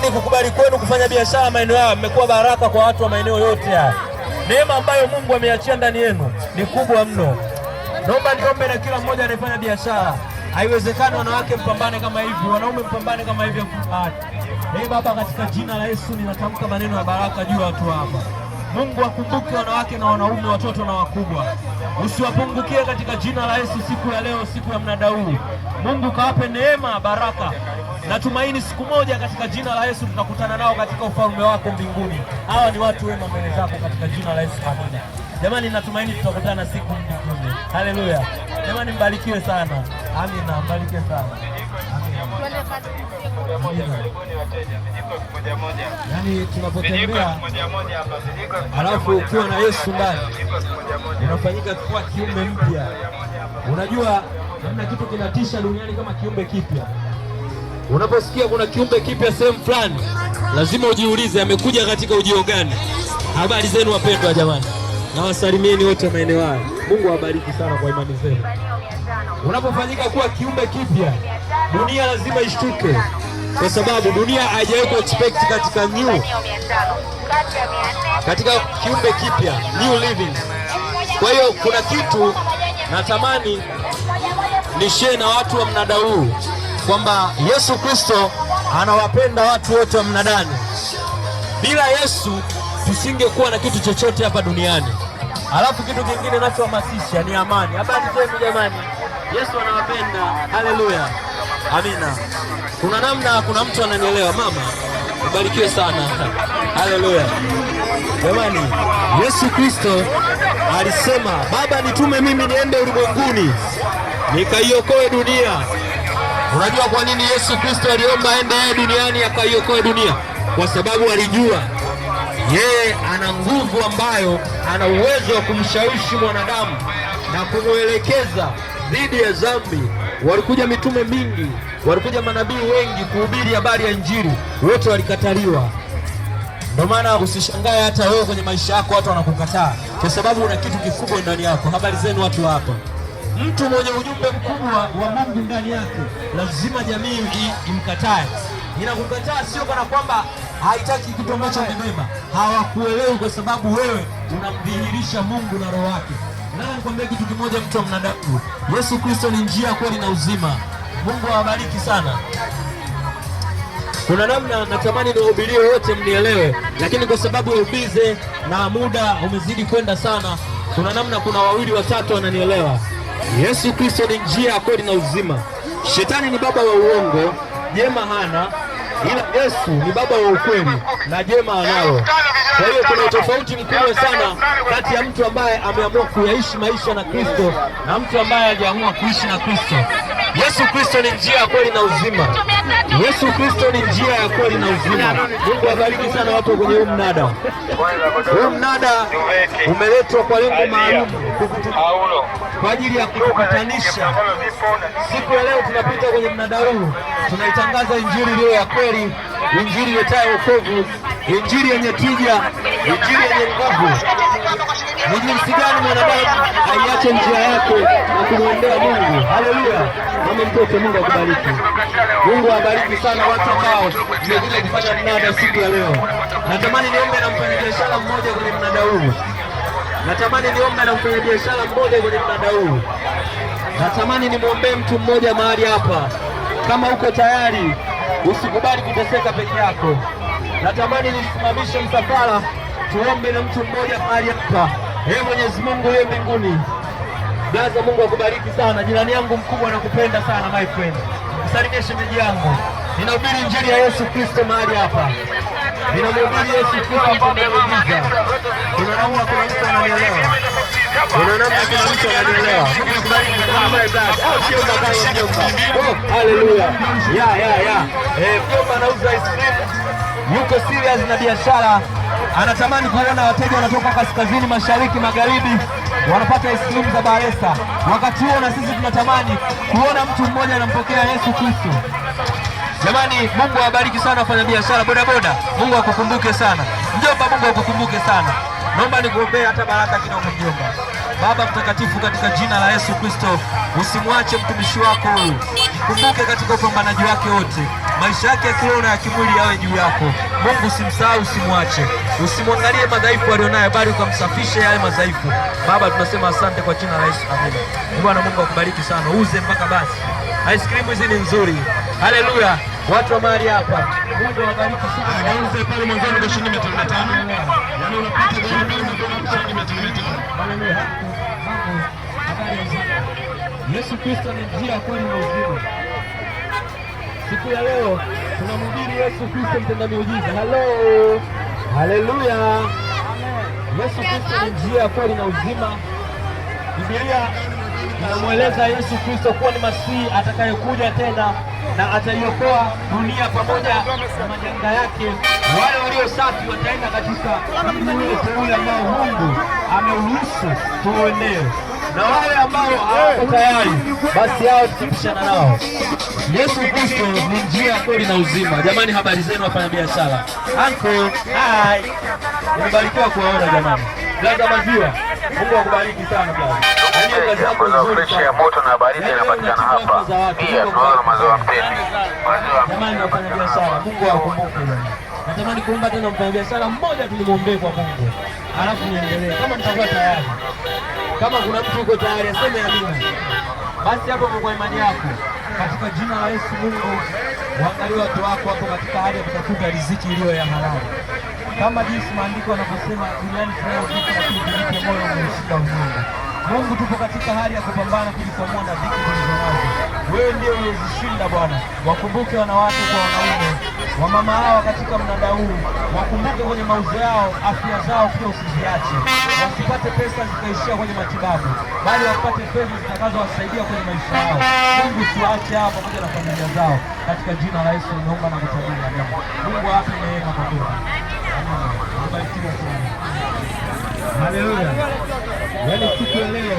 Naamini kukubali kwenu kufanya biashara maeneo haya mmekuwa baraka kwa watu wa maeneo yote haya. Neema ambayo Mungu ameachia ndani yenu ni kubwa mno. Naomba niombe na kila mmoja anayefanya biashara. Haiwezekani wanawake mpambane kama hivi, wanaume mpambane kama hivi. Baba, katika jina la Yesu ninatamka maneno ya baraka juu ya watu hapa. Mungu akumbuke wanawake na wanaume, watoto na wakubwa. Usiwapungukie katika jina la Yesu siku ya leo, siku ya mnada huu. Mungu kawape neema, baraka. Natumaini siku moja katika jina la Yesu tutakutana nao katika ufalme wako mbinguni. Hawa ni watu wema mbele zako katika jina la Yesu. Amina. Jamani, natumaini tutakutana siku mbinguni. Haleluya. Jamani, mbarikiwe sana. Amina, mbarikiwe sana. Yaani tunapotembea alafu ukiwa na Yesu ndani unafanyika kuwa kiumbe mpya. Unajua hamna kitu kinatisha duniani kama kiumbe kipya. Unaposikia kuna kiumbe kipya sehemu fulani, lazima ujiulize amekuja katika ujio gani? Habari zenu wapendwa jamani. Na wasalimieni wote maeneo haya. Mungu awabariki sana kwa imani zenu. Unapofanyika kuwa kiumbe kipya, dunia lazima ishtuke, kwa sababu dunia haijawahi kuexpect katika kiumbe kipya, new living. Kwa hiyo kuna kitu natamani ni share na watu wa mnada huu, kwamba Yesu Kristo anawapenda watu wote wa mnadani. Bila Yesu tusingekuwa na kitu chochote hapa duniani. Alafu kitu kingine ninachohamasisha ni amani. Habari zenu jamani. Yesu anawapenda. Haleluya. Amina. Kuna mtu ananielewa mama. Ubarikiwe sana. Haleluya. Jamani, Yesu Kristo alisema, Baba nitume mimi niende ulimwenguni nikaiokoe dunia. Unajua kwa nini Yesu Kristo aliomba aende duniani akaiokoe dunia? Kwa sababu alijua yeye ana nguvu ambayo ana uwezo wa kumshawishi mwanadamu na kumwelekeza dhidi ya dhambi. Walikuja mitume mingi, walikuja manabii wengi kuhubiri habari ya Injili, wote walikataliwa. Ndio maana usishangae hata wewe kwenye maisha yako watu wanakukataa, kwa sababu una kitu kikubwa ndani yako. Habari zenu watu hapa. Mtu mwenye ujumbe mkubwa wa Mungu ndani yake lazima jamii imkatae. Inakukataa sio kana kwamba haitaki kitu ambacho amebeba. Hawakuelewi kwa sababu wewe unamdhihirisha Mungu na roho yake. Na nikwambia kitu kimoja, mtu wa mnadamu, Yesu Kristo ni njia, kweli na uzima. Mungu awabariki sana. Kuna namna natamani niwahubirie wote mnielewe, lakini kwa sababu ya ubize na muda umezidi kwenda sana, kuna namna kuna wawili watatu wananielewa. Yesu Kristo ni njia, kweli na uzima. Shetani ni baba wa uongo, jema hana, ila Yesu ni baba wa ukweli na jema analo. Kwa hiyo kuna tofauti mkubwa sana kati ya mtu ambaye ameamua kuyaishi maisha na Kristo na mtu ambaye hajaamua kuishi na Kristo. Yesu Kristo ni njia ya kweli na uzima. Yesu Kristo ni njia ya kweli na uzima. Mungu awabariki sana watu kwenye huu mnada. Huu mnada umeletwa kwa lengo maalum, kwa ajili ya kukutanisha. Siku ya leo tunapita kwenye mnada huu, tunaitangaza Injili iliyo ya kweli, Injili iletayo wokovu, Injili yenye tija, Injili yenye nguvu. Ni jinsi gani mwanadamu aiache njia yake na kumwendea Mungu. Haleluya. Mama mtoto, Mungu akubariki. Mungu awabariki sana watu ambao mmekuja kufanya mnada siku ya leo. Natamani niombe na mfanyabiashara mmoja kwenye mnada huu. Natamani nimwombee mtu mmoja mahali hapa. Kama uko tayari, usikubali kuteseka peke yako. Natamani nisimamishe msafara, tuombe na mtu mmoja mahali hapa. Mwenyezi Mungu uliye mbinguni, Blaza, Mungu akubariki sana. Jirani yangu mkubwa nakupenda sana my friend. Msalimie shemeji yangu. Ninahubiri Injili ya Yesu Kristo mahali hapa. Ninamhubiri Yesu Kristo mtendamiujiza. Kuna namna kuna mtu ananielewa. Mungu akubariki sana. Sio mbaya mjomba. Haleluya. Mjomba anauza ice cream. Yuko serious na biashara. Anatamani kuona wateja wanatoka kaskazini, mashariki, magharibi wanapata ice cream za Baresa. Wakati huo na sisi tunatamani kuona mtu mmoja anampokea Yesu Kristo. Jamani, Mungu awabariki sana wafanya biashara bodaboda. Mungu akukumbuke sana. Mjomba, Mungu akukumbuke sana. Naomba nikuombee hata baraka kidogo mjomba. Baba mtakatifu, katika jina la Yesu Kristo, usimwache mtumishi wako huyu. Mkumbuke katika upambanaji wake wote. maisha yake ya kiroho na ya kimwili yawe juu yako. Mungu usimsahau, usimwache, usimwangalie madhaifu alionayo, bali ukamsafishe yale madhaifu. Baba, tunasema asante kwa jina la Yesu, amina. Bwana Mungu akubariki sana, uze mpaka basi. Ice cream hizi ni nzuri. Haleluya. Watu wa mahali hapa, Mungu awabariki sana. Uze pale mwanzoni kwa shilingi 500. Yaani unapita gari mbele na kwa shilingi 500. Haleluya. Yesu Kristo ni njia, kweli na uzima. Siku ya leo tunamhubiri Yesu Kristo mtenda miujiza. Hello. Haleluya. Yesu Kristo ni njia, kweli na uzima. Biblia inamweleza Yesu Kristo kuwa ni Masihi atakayekuja tena na ataiokoa dunia pamoja na majanga yake. Wale walio safi wataenda katika ule teule ambao Mungu ameuruhusu tuenee, na wale ambao hawako tayari, basi hao tutapishana nao. Yesu Kristo ni njia, kweli na uzima. Jamani, habari zenu wafanya biashara? Uncle, hi. Nimebarikiwa kuwaona jamani. Gaza maziwa. Mungu akubariki sana bwana. Fresh ya moto na baridi inapatikana hapa. Pia tunaona maziwa mtindi. Jamani wafanya biashara, Mungu awakumbuke jamani. Natamani kuomba tena mfanya biashara mmoja tulimwombee kwa Mungu. Alafu niendelee kama mtakuwa tayari. Kama kuna mtu yuko tayari aseme amina. Basi hapo kwa imani yako katika jina la Yesu, Mungu waangalie watu wako hapo katika hali ya kutafuta riziki iliyo ya halali. Kama jinsi maandiko yanavyosema, duniani tunayo dhiki, lakini tujipe moyo, umeshinda ulimwengu. Mungu, tupo katika hali ya kupambana kujikwamua na dhiki tulizonazo. Wewe ndiye uliyezishinda Bwana. Wakumbuke wanawake kwa wanaume, wamama hawa katika mnada huu, wakumbuke kwenye mauzo yao, afya zao pia usiziache. Wasipate pesa zikaishia kwenye matibabu, bali wapate fedha zitakazowasaidia kwenye maisha yao. Mungu, tuache hao pamoja na familia zao, katika jina la Yesu naomba na kutabiri, amina. Mungu ape neema kwa kweli. Amina. Mbarikiwe sana. Haleluya. Yaani siku ya leo